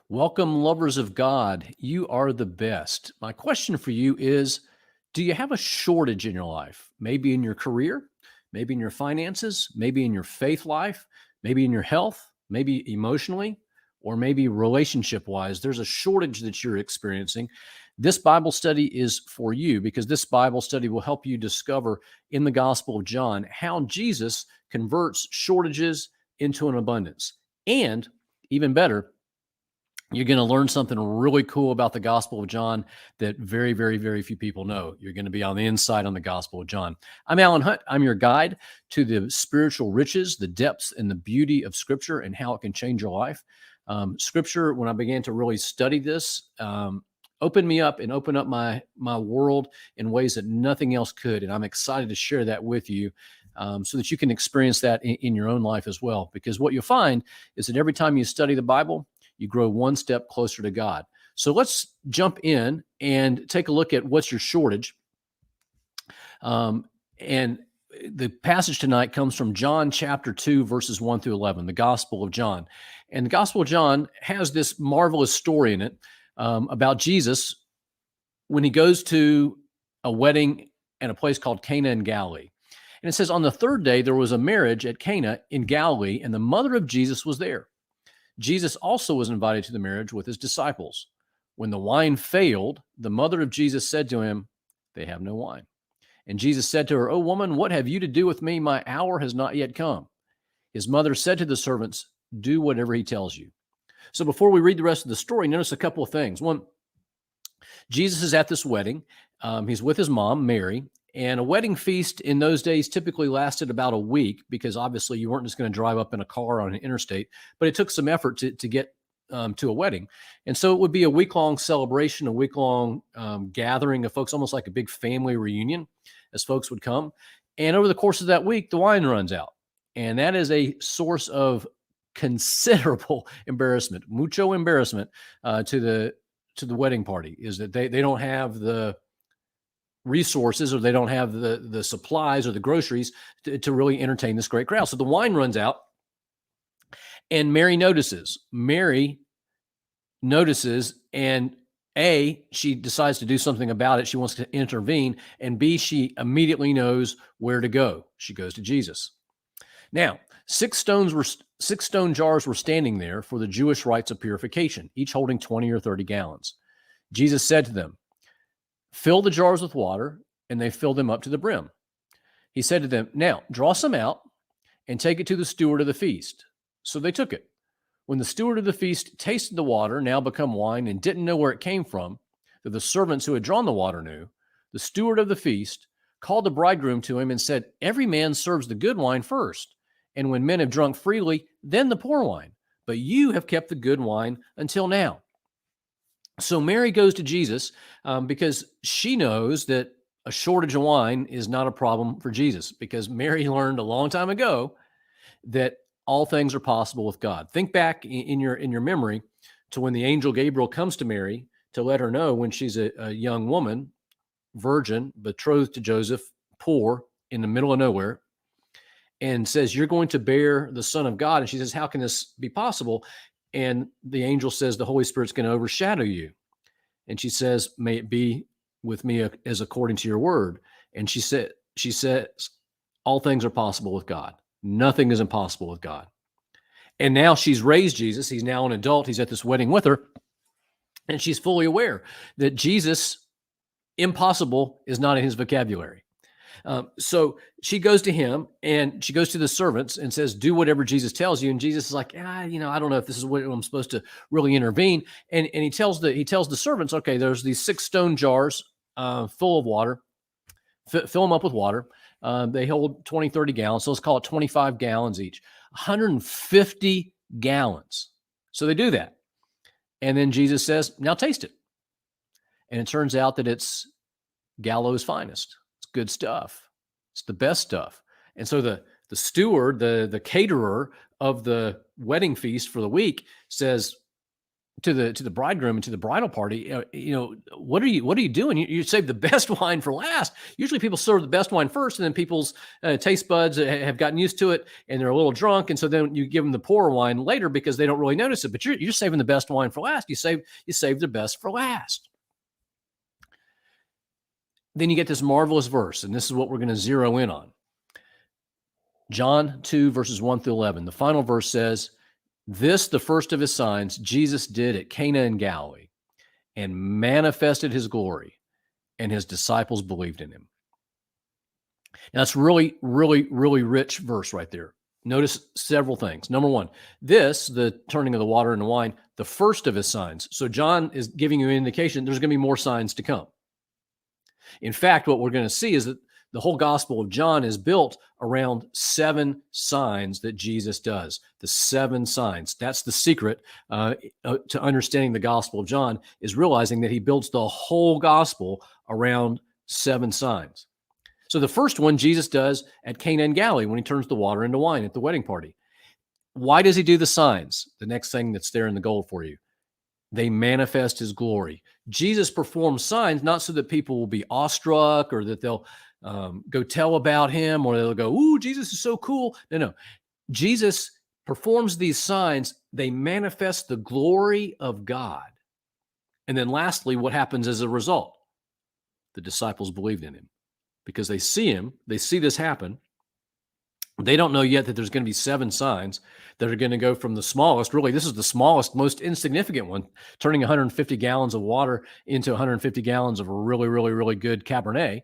Welcome, lovers of God. You are the best. My question for you is, do you have a shortage in your life? Maybe in your career, maybe in your finances, maybe in your faith life, maybe in your health, maybe emotionally, or maybe relationship wise. There's a shortage that you're experiencing. This Bible study is for you because this Bible study will help you discover in the Gospel of John how Jesus converts shortages into an abundance. And even better, you're going to learn something really cool about the Gospel of John that very, very, very few people know. You're going to be on the inside on the Gospel of John. I'm Alan Hunt. I'm your guide to the spiritual riches, the depths, and the beauty of Scripture and how it can change your life. Scripture, when I began to really study this, opened me up and opened up my world in ways that nothing else could. And I'm excited to share that with you. So that you can experience that in your own life as well. Because what you'll find is that every time you study the Bible, you grow one step closer to God. So let's jump in and take a look at what's your shortage. And the passage tonight comes from John chapter 2, verses 1 through 11, the Gospel of John. And the Gospel of John has this marvelous story in it about Jesus when he goes to a wedding in a place called Cana in Galilee. And it says, on the third day, there was a marriage at Cana in Galilee, and the mother of Jesus was there. Jesus also was invited to the marriage with his disciples. When the wine failed, the mother of Jesus said to him, "They have no wine." And Jesus said to her, "O woman, what have you to do with me? My hour has not yet come." His mother said to the servants, "Do whatever he tells you." So before we read the rest of the story, notice a couple of things. One, Jesus is at this wedding. He's with his mom, Mary. And a wedding feast in those days typically lasted about a week because obviously you weren't just going to drive up in a car on an interstate, but it took some effort to get to a wedding. And so it would be a week-long celebration, a week-long gathering of folks, almost like a big family reunion as folks would come. And over the course of that week, the wine runs out. And that is a source of considerable embarrassment, mucho embarrassment to the wedding party, is that they don't have the resources or they don't have the supplies or the groceries to really entertain this great crowd. So the wine runs out and Mary notices. And A, she decides to do something about it. She wants to intervene. And B, she immediately knows where to go. She goes to Jesus. Now, 6 stone jars were standing there for the Jewish rites of purification, each holding 20 or 30 gallons. Jesus said to them, "Fill the jars with water," and they filled them up to the brim. He said to them, "Now draw some out and take it to the steward of the feast." So they took it. When the steward of the feast tasted the water, now become wine, and didn't know where it came from, though the servants who had drawn the water knew, the steward of the feast called the bridegroom to him and said, "Every man serves the good wine first, and when men have drunk freely, then the poor wine. But you have kept the good wine until now." So Mary goes to Jesus because she knows that a shortage of wine is not a problem for Jesus, because Mary learned a long time ago that all things are possible with God. Think back in your memory to when the angel Gabriel comes to Mary to let her know when she's a young woman, virgin, betrothed to Joseph, poor, in the middle of nowhere, and says, "You're going to bear the Son of God." And she says, "How can this be possible?" And the angel says, "The Holy Spirit's going to overshadow you." And she says, "May it be with me as according to your word." And she says, all things are possible with God. Nothing is impossible with God. And now she's raised Jesus. He's now an adult. He's at this wedding with her. And she's fully aware that Jesus, impossible, is not in his vocabulary. So she goes to him and she goes to the servants and says, "Do whatever Jesus tells you." And Jesus is like, I don't know if this is what I'm supposed to really intervene. And he tells the servants, "Okay, there's these 6 stone jars full of water. Fill them up with water. They hold 20, 30 gallons. So let's call it 25 gallons each, 150 gallons. So they do that. And then Jesus says, "Now taste it." And it turns out that it's Gallo's finest. Good stuff. It's the best stuff. And so the steward, the caterer of the wedding feast for the week says, to the bridegroom and to the bridal party, what are you doing? You save the best wine for last. Usually people serve the best wine first, and then people's taste buds have gotten used to it and they're a little drunk, and so then you give them the poorer wine later because they don't really notice it. But you're saving the best wine for last. You save the best for last. Then you get this marvelous verse, and this is what we're going to zero in on. John 2, verses 1 through 11. The final verse says, "This, the first of his signs, Jesus did at Cana in Galilee, and manifested his glory, and his disciples believed in him." Now, that's really, really, really rich verse right there. Notice several things. Number one, this, the turning of the water into wine, the first of his signs. So John is giving you an indication there's going to be more signs to come. In fact, what we're going to see is that the whole Gospel of John is built around 7 signs that Jesus does. The 7 signs. That's the secret to understanding the Gospel of John, is realizing that he builds the whole Gospel around 7 signs. So the first one Jesus does at Cana in Galilee when he turns the water into wine at the wedding party. Why does he do the signs? The next thing that's there in the gold for you. They manifest his glory. Jesus performs signs not so that people will be awestruck or that they'll go tell about him or they'll go, "Ooh, Jesus is so cool." No. Jesus performs these signs. They manifest the glory of God. And then lastly, what happens as a result? The disciples believed in him because they see him. They see this happen. They don't know yet that there's going to be 7 signs that are going to go from the smallest. Really, this is the smallest, most insignificant one, turning 150 gallons of water into 150 gallons of a really, really, really good Cabernet.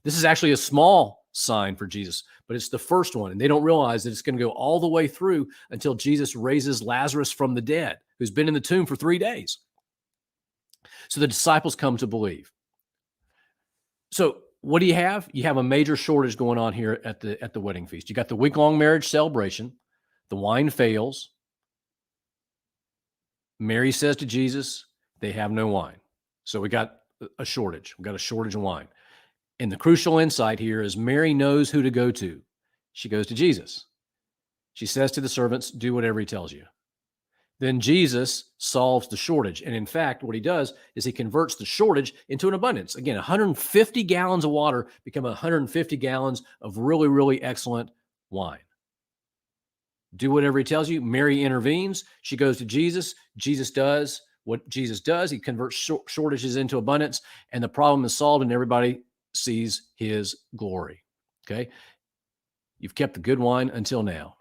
This is actually a small sign for Jesus, but it's the first one. And they don't realize that it's going to go all the way through until Jesus raises Lazarus from the dead, who's been in the tomb for 3 days. So the disciples come to believe. So what do you have? You have a major shortage going on here at the wedding feast. You got the week-long marriage celebration. The wine fails. Mary says to Jesus, they have no wine. So we got a shortage. We got a shortage of wine. And the crucial insight here is Mary knows who to go to. She goes to Jesus. She says to the servants, "Do whatever he tells you." Then Jesus solves the shortage. And in fact, what he does is he converts the shortage into an abundance. Again, 150 gallons of water become 150 gallons of really, really excellent wine. Do whatever he tells you. Mary intervenes. She goes to Jesus. Jesus does what Jesus does. He converts shortages into abundance, and the problem is solved, and everybody sees his glory. Okay? You've kept the good wine until now.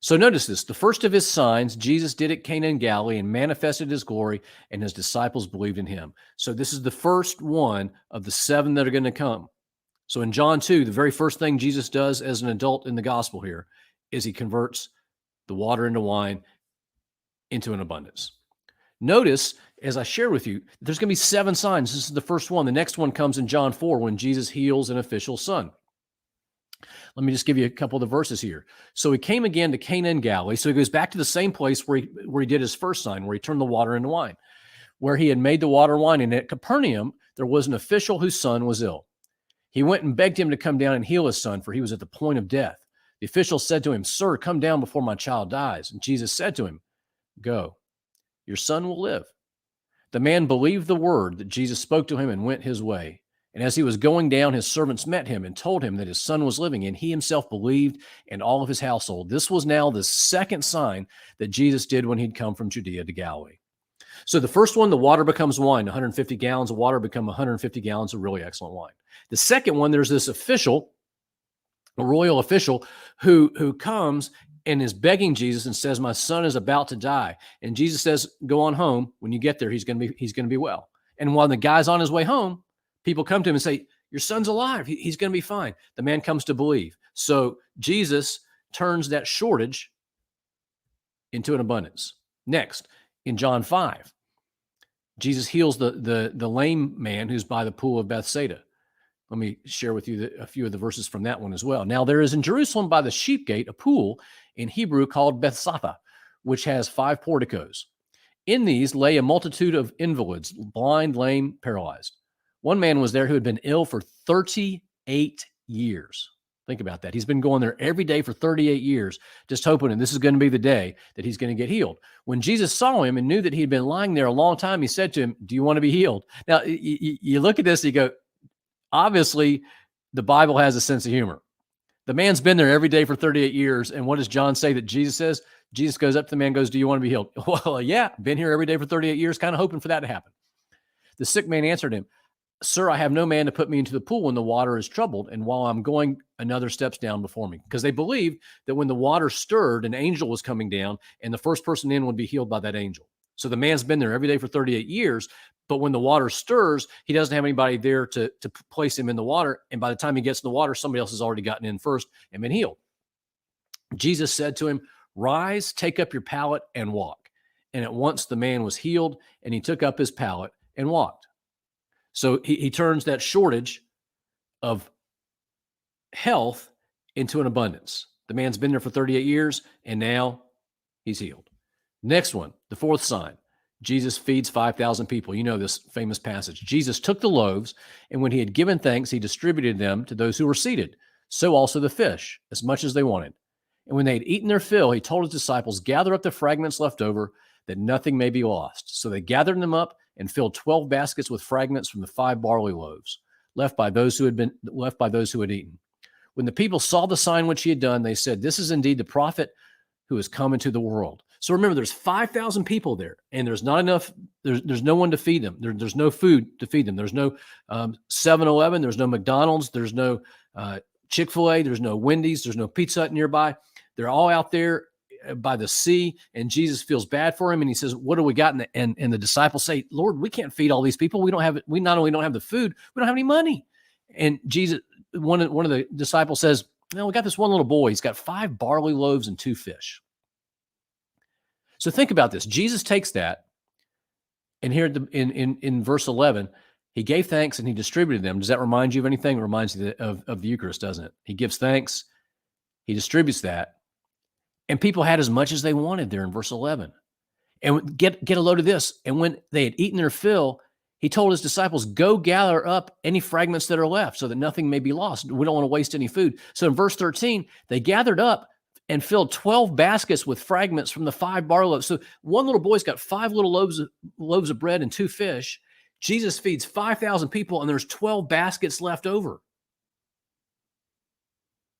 So notice this. The first of his signs Jesus did at Cana in Galilee and manifested his glory, and his disciples believed in him. So this is the first one of the 7 that are going to come. So in John 2, the very first thing Jesus does as an adult in the gospel here is he converts the water into wine into an abundance. Notice, as I shared with you, there's going to be 7 signs. This is the first one. The next one comes in John 4 when Jesus heals an official's son. Let me just give you a couple of the verses here. So he came again to Cana in Galilee. So he goes back to the same place where he did his first sign, where he turned the water into wine, where he had made the water wine. And at Capernaum, there was an official whose son was ill. He went and begged him to come down and heal his son, for he was at the point of death. The official said to him, "Sir, come down before my child dies." And Jesus said to him, "Go, your son will live." The man believed the word that Jesus spoke to him and went his way. And as he was going down, his servants met him and told him that his son was living, and he himself believed, and all of his household. This was now the second sign that Jesus did when he'd come from Judea to Galilee. So the first one, the water becomes wine. 150 gallons of water become 150 gallons of really excellent wine. The second one, there's this official, a royal official, who comes and is begging Jesus and says, "My son is about to die." And Jesus says, "Go on home. When you get there, he's going to be well." And while the guy's on his way home, people come to him and say, "Your son's alive. He's going to be fine." The man comes to believe. So Jesus turns that shortage into an abundance. Next, in John 5, Jesus heals the lame man who's by the pool of Bethsaida. Let me share with you a few of the verses from that one as well. Now, there is in Jerusalem by the sheep gate a pool in Hebrew called Bethzatha, which has 5 porticos. In these lay a multitude of invalids, blind, lame, paralyzed. One man was there who had been ill for 38 years. Think about that. He's been going there every day for 38 years, just hoping, and this is going to be the day that he's going to get healed. When Jesus saw him and knew that he had been lying there a long time, he said to him, do you want to be healed? Now, you look at this, and you go, obviously, the Bible has a sense of humor. The man's been there every day for 38 years. And what does John say that Jesus says? Jesus goes up to the man and goes, do you want to be healed? Well, yeah, been here every day for 38 years, kind of hoping for that to happen. The sick man answered him, sir, I have no man to put me into the pool when the water is troubled, and while I'm going, another steps down before me. Because they believed that when the water stirred, an angel was coming down, and the first person in would be healed by that angel. So the man's been there every day for 38 years, but when the water stirs, he doesn't have anybody there to place him in the water. And by the time he gets in the water, somebody else has already gotten in first and been healed. Jesus said to him, rise, take up your pallet and walk. And at once the man was healed, and he took up his pallet and walked. So he turns that shortage of health into an abundance. The man's been there for 38 years, and now he's healed. Next one, the fourth sign. Jesus feeds 5,000 people. You know this famous passage. Jesus took the loaves, and when he had given thanks, he distributed them to those who were seated. So also the fish, as much as they wanted. And when they had eaten their fill, he told his disciples, gather up the fragments left over, that nothing may be lost. So they gathered them up and filled 12 baskets with fragments from the 5 barley loaves left by those who had eaten. When the people saw the sign which he had done, they said, this is indeed the prophet who has come into the world. So remember, there's 5,000 people there, and there's not enough. There's no one to feed them. There's no food to feed them. There's no 7-Eleven. There's no McDonald's. There's no Chick-fil-A. There's no Wendy's. There's no Pizza Hut nearby. They're all out there by the sea, and Jesus feels bad for him, and he says, what do we got? And the disciples say, Lord, we can't feed all these people. We not only don't have the food, we don't have any money. And Jesus, one of the disciples says, no, we got this one little boy. He's got 5 barley loaves and 2 fish. So think about this. Jesus takes that, and here in verse 11, he gave thanks and he distributed them. Does that remind you of anything? It reminds you of the Eucharist, doesn't it? He gives thanks, he distributes that, and people had as much as they wanted there in verse 11. And get a load of this. And when they had eaten their fill, he told his disciples, go gather up any fragments that are left so that nothing may be lost. We don't want to waste any food. So in verse 13, they gathered up and filled 12 baskets with fragments from the 5 barley loaves. So one little boy's got 5 little loaves of bread and 2 fish. Jesus feeds 5,000 people, and there's 12 baskets left over.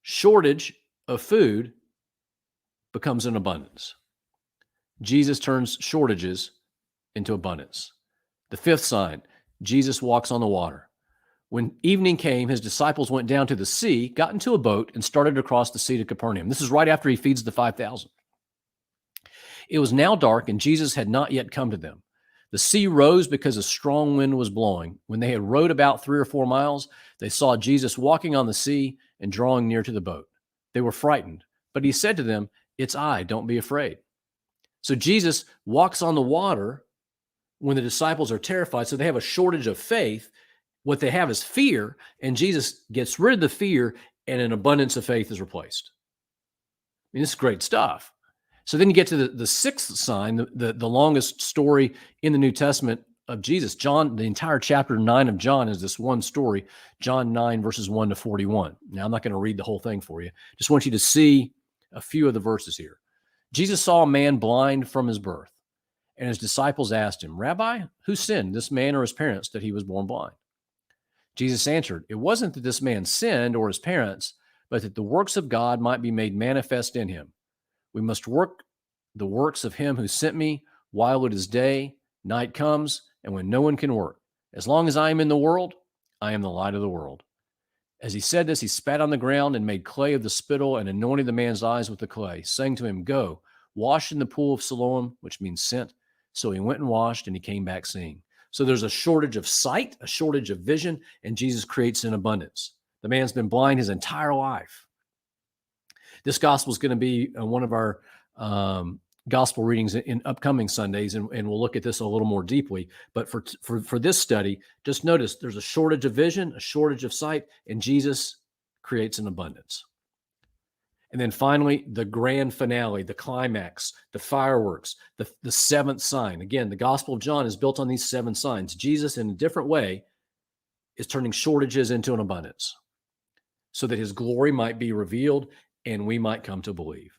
Shortage of food becomes an abundance. Jesus turns shortages into abundance. The fifth sign, Jesus walks on the water. When evening came, his disciples went down to the sea, got into a boat, and started across the sea to Capernaum. This is right after he feeds the 5,000. It was now dark, and Jesus had not yet come to them. The sea rose because a strong wind was blowing. When they had rowed about 3 or 4 miles, they saw Jesus walking on the sea and drawing near to the boat. They were frightened, but he said to them, it's I, don't be afraid. So Jesus walks on the water when the disciples are terrified. So they have a shortage of faith. What they have is fear, and Jesus gets rid of the fear, and an abundance of faith is replaced. I mean, this is great stuff. So then you get to the sixth sign, the longest story in the New Testament of Jesus. John, the entire chapter 9 of John is this one story, John 9, verses 1 to 41. Now, I'm not going to read the whole thing for you. Just want you to see a few of the verses here. Jesus saw a man blind from his birth, and his disciples asked him, Rabbi, who sinned, this man or his parents, that he was born blind? Jesus answered, it wasn't that this man sinned or his parents, but that the works of God might be made manifest in him. We must work the works of him who sent me while it is day. Night comes, and when no one can work. As long as I am in the world, I am the light of the world. As he said this, he spat on the ground and made clay of the spittle and anointed the man's eyes with the clay, saying to him, go, wash in the pool of Siloam, which means sent. So he went and washed, and he came back seeing. So there's a shortage of sight, a shortage of vision, and Jesus creates an abundance. The man's been blind his entire life. This gospel is going to be one of our gospel readings in upcoming Sundays, and we'll look at this a little more deeply. But for this study, just notice there's a shortage of vision, a shortage of sight, and Jesus creates an abundance. And then finally, the grand finale, the climax, the fireworks, the seventh sign. Again, the Gospel of John is built on these 7 signs. Jesus, in a different way, is turning shortages into an abundance. so that his glory might be revealed and we might come to believe.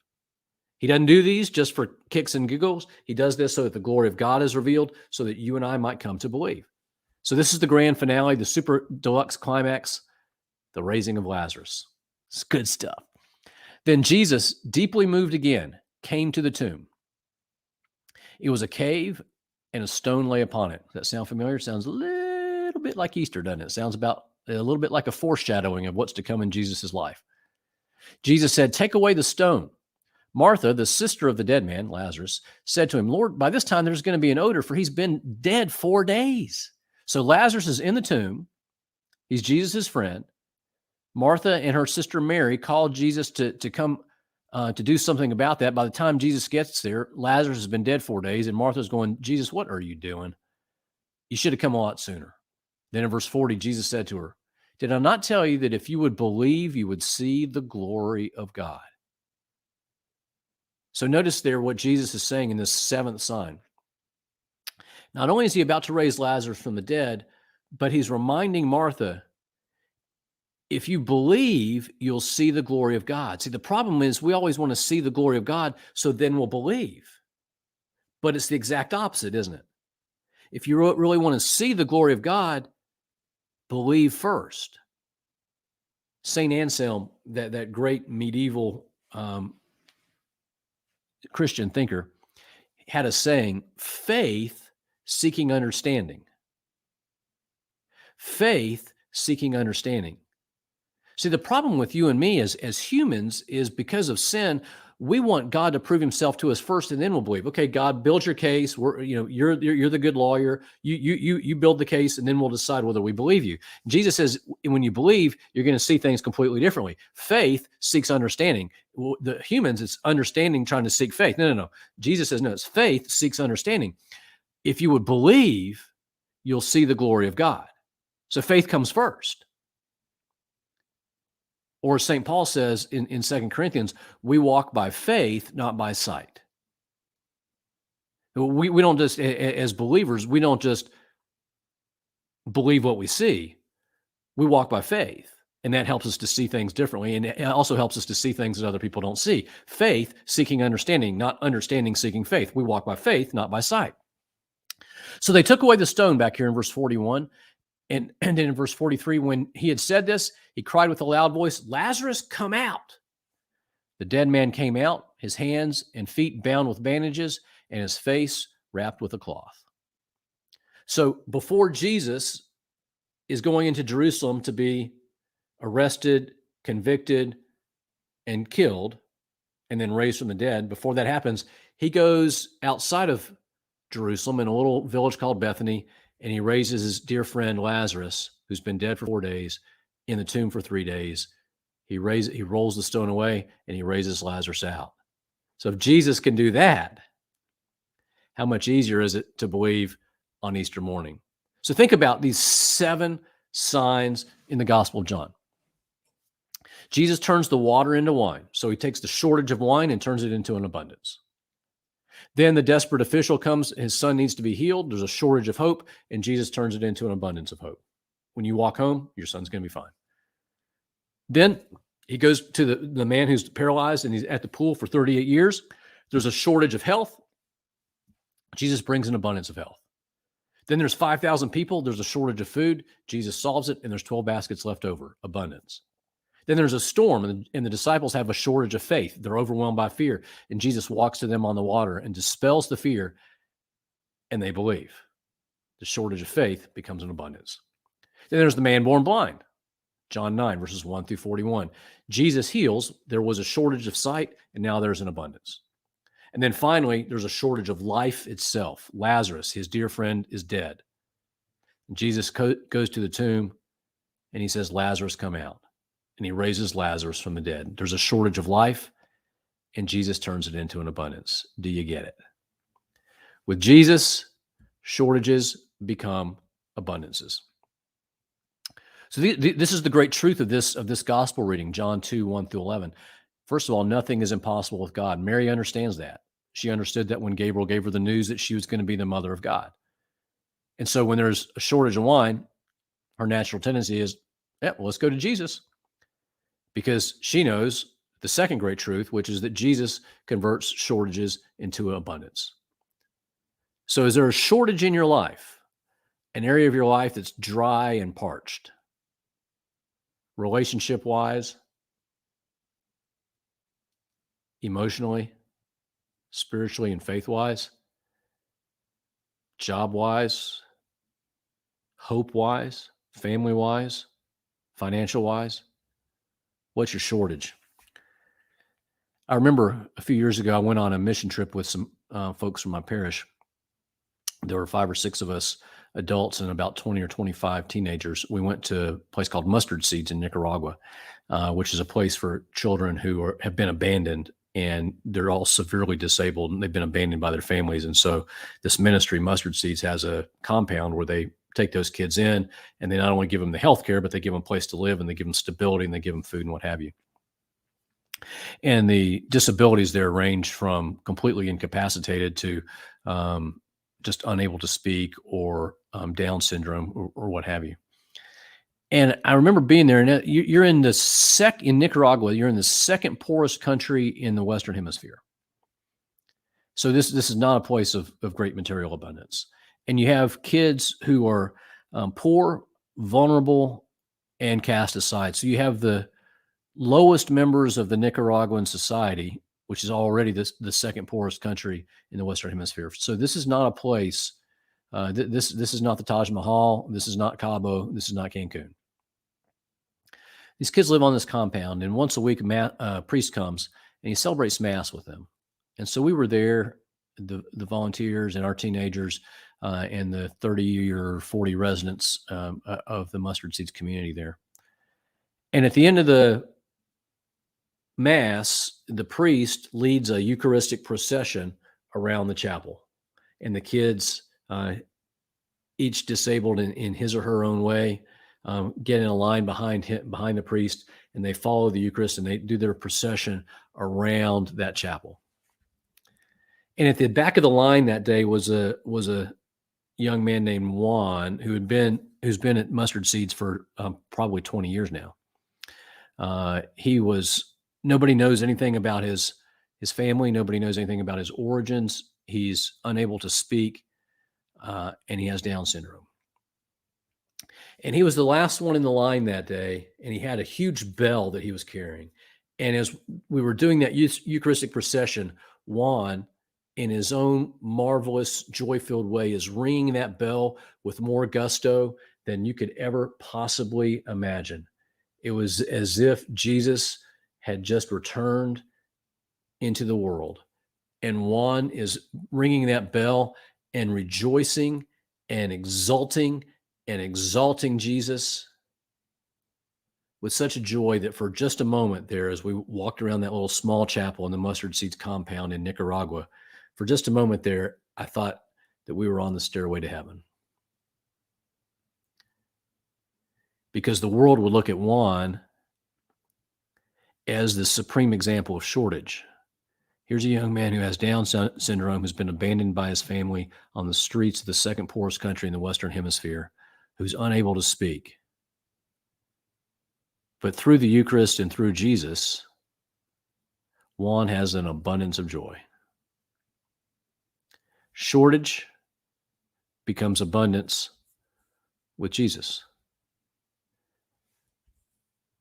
He doesn't do these just for kicks and giggles. He does this so that the glory of God is revealed, so that you and I might come to believe. So this is the grand finale, the super deluxe climax, the raising of Lazarus. It's good stuff. Then Jesus, deeply moved again, came to the tomb. It was a cave, and a stone lay upon it. Does that sound familiar? Sounds a little bit like Easter, doesn't it? Sounds about a little bit like a foreshadowing of what's to come in Jesus' life. Jesus said, "Take away the stone." Martha, the sister of the dead man, Lazarus, said to him, "Lord, by this time there's going to be an odor, for he's been dead 4 days." So Lazarus is in the tomb. He's Jesus' friend. Martha and her sister Mary called Jesus to come to do something about that. By the time Jesus gets there, Lazarus has been dead 4 days, and Martha's going, "Jesus, what are you doing? You should have come a lot sooner." Then in verse 40, Jesus said to her, "Did I not tell you that if you would believe, you would see the glory of God?" So notice there what Jesus is saying in this seventh sign. Not only is he about to raise Lazarus from the dead, but he's reminding Martha, if you believe, you'll see the glory of God. See, the problem is we always want to see the glory of God, so then we'll believe. But it's the exact opposite, isn't it? If you really want to see the glory of God, believe first. St. Anselm, that great medieval Christian thinker, had a saying, faith seeking understanding. Faith seeking understanding. See, the problem with you and me as humans is because of sin, we want God to prove himself to us first, and then we'll believe. Okay, God, build your case. You're the good lawyer. You build the case, and then we'll decide whether we believe you. Jesus says, when you believe, you're going to see things completely differently. Faith seeks understanding. The humans, it's understanding trying to seek faith. No. Jesus says, no, it's faith seeks understanding. If you would believe, you'll see the glory of God. So faith comes first. Or St. Paul says in 2 Corinthians, we walk by faith, not by sight. We don't just, as believers, we don't just believe what we see. We walk by faith, and that helps us to see things differently, and it also helps us to see things that other people don't see. Faith seeking understanding, not understanding seeking faith. We walk by faith, not by sight. So they took away the stone back here in verse 41. And then in verse 43, when he had said this, he cried with a loud voice, "Lazarus, come out." The dead man came out, his hands and feet bound with bandages, and his face wrapped with a cloth. So before Jesus is going into Jerusalem to be arrested, convicted, and killed, and then raised from the dead, before that happens, he goes outside of Jerusalem in a little village called Bethany, and he raises his dear friend Lazarus, who's been dead for 4 days, in the tomb for 3 days. He rolls the stone away, and he raises Lazarus out. So if Jesus can do that, how much easier is it to believe on Easter morning? So think about these 7 signs in the Gospel of John. Jesus turns the water into wine. So he takes the shortage of wine and turns it into an abundance. Then the desperate official comes, his son needs to be healed. There's a shortage of hope, and Jesus turns it into an abundance of hope. When you walk home, your son's going to be fine. Then he goes to the man who's paralyzed, and he's at the pool for 38 years. There's a shortage of health. Jesus brings an abundance of health. Then there's 5,000 people. There's a shortage of food. Jesus solves it, and there's 12 baskets left over, abundance. Then there's a storm, and the disciples have a shortage of faith. They're overwhelmed by fear, and Jesus walks to them on the water and dispels the fear, and they believe. The shortage of faith becomes an abundance. Then there's the man born blind, John 9, verses 1 through 41. Jesus heals. There was a shortage of sight, and now there's an abundance. And then finally, there's a shortage of life itself. Lazarus, his dear friend, is dead. And Jesus goes to the tomb, and he says, "Lazarus, come out." And he raises Lazarus from the dead. There's a shortage of life, and Jesus turns it into an abundance. Do you get it? With Jesus, shortages become abundances. So this is the great truth of this gospel reading, John 2, 1 through 11. First of all, nothing is impossible with God. Mary understands that. She understood that when Gabriel gave her the news that she was going to be the mother of God. And so when there's a shortage of wine, her natural tendency is, well, let's go to Jesus. because she knows the second great truth, which is that Jesus converts shortages into abundance. So is there a shortage in your life, an area of your life that's dry and parched, relationship wise, emotionally, spiritually, and faith wise, job wise, hope wise, family wise, financial wise? What's your shortage? I remember a few years ago, I went on a mission trip with some folks from my parish. There were 5 or 6 of us adults and about 20 or 25 teenagers. We went to a place called Mustard Seeds in Nicaragua, which is a place for children who have been abandoned, and they're all severely disabled and they've been abandoned by their families. And so this ministry, Mustard Seeds, has a compound where they take those kids in, and they not only give them the health care, but they give them a place to live, and they give them stability, and they give them food and what have you. And the disabilities there range from completely incapacitated to just unable to speak, or Down syndrome, or what have you. And I remember being there, and you're in in Nicaragua, you're in the second poorest country in the Western Hemisphere. So this is not a place of great material abundance. And you have kids who are poor, vulnerable, and cast aside. So you have the lowest members of the Nicaraguan society, which is already the second poorest country in the Western Hemisphere. So this is not a place. This is not the Taj Mahal. This is not Cabo. This is not Cancun. These kids live on this compound, and once a week, a priest comes and he celebrates Mass with them. And so we were there, the volunteers and our teenagers, and the 30 or 40 residents of the Mustard Seeds community there. And at the end of the Mass, the priest leads a Eucharistic procession around the chapel, and the kids, each disabled in his or her own way, get in a line behind the priest, and they follow the Eucharist, and they do their procession around that chapel. And at the back of the line that day was a young man named Juan, who's been at Mustard Seeds for probably 20 years now. Nobody knows anything about his family. Nobody knows anything about his origins. He's unable to speak, and he has Down syndrome. And he was the last one in the line that day, and he had a huge bell that he was carrying. And as we were doing that Eucharistic procession, Juan, in his own marvelous, joy-filled way, is ringing that bell with more gusto than you could ever possibly imagine. It was as if Jesus had just returned into the world. And Juan is ringing that bell and rejoicing and exulting and exalting Jesus with such a joy that for just a moment there, as we walked around that little small chapel in the Mustard Seeds compound in Nicaragua, for just a moment there, I thought that we were on the stairway to heaven. Because the world would look at Juan as the supreme example of shortage. Here's a young man who has Down syndrome, who's been abandoned by his family on the streets of the second poorest country in the Western Hemisphere, who's unable to speak. But through the Eucharist and through Jesus, Juan has an abundance of joy. Shortage becomes abundance with Jesus.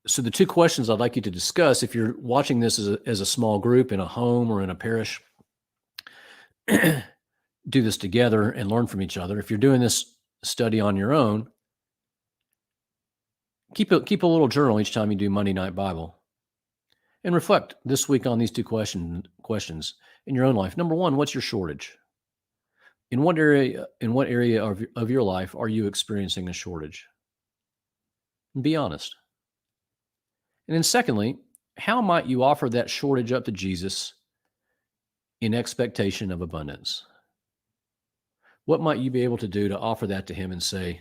So the two questions I'd like you to discuss, if you're watching this as a small group in a home or in a parish, do this together and learn from each other. If you're doing this study on your own, keep a little journal each time you do Monday Night Bible, and reflect this week on these two questions in your own life. Number one, what's your shortage? In what area of your life are you experiencing a shortage? And be honest. And then secondly, how might you offer that shortage up to Jesus in expectation of abundance? What might you be able to do to offer that to him and say,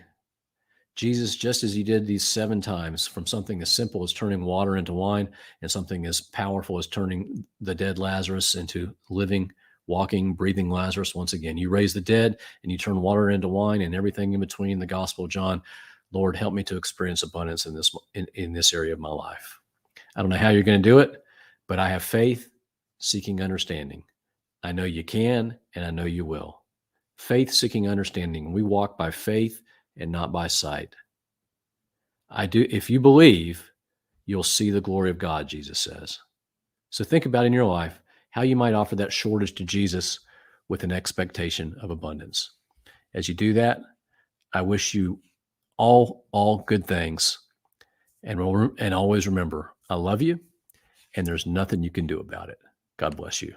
Jesus, just as you did these 7 times, from something as simple as turning water into wine and something as powerful as turning the dead Lazarus into living, walking, breathing Lazarus once again. You raise the dead and you turn water into wine and everything in between, the Gospel of John. Lord, help me to experience abundance in this area of my life. I don't know how you're going to do it, but I have faith seeking understanding. I know you can, and I know you will. Faith seeking understanding. We walk by faith and not by sight. I do. If you believe, you'll see the glory of God, Jesus says. So think about in your life how you might offer that shortage to Jesus with an expectation of abundance. As you do that, I wish you all good things, and always remember, I love you, and there's nothing you can do about it. God bless you.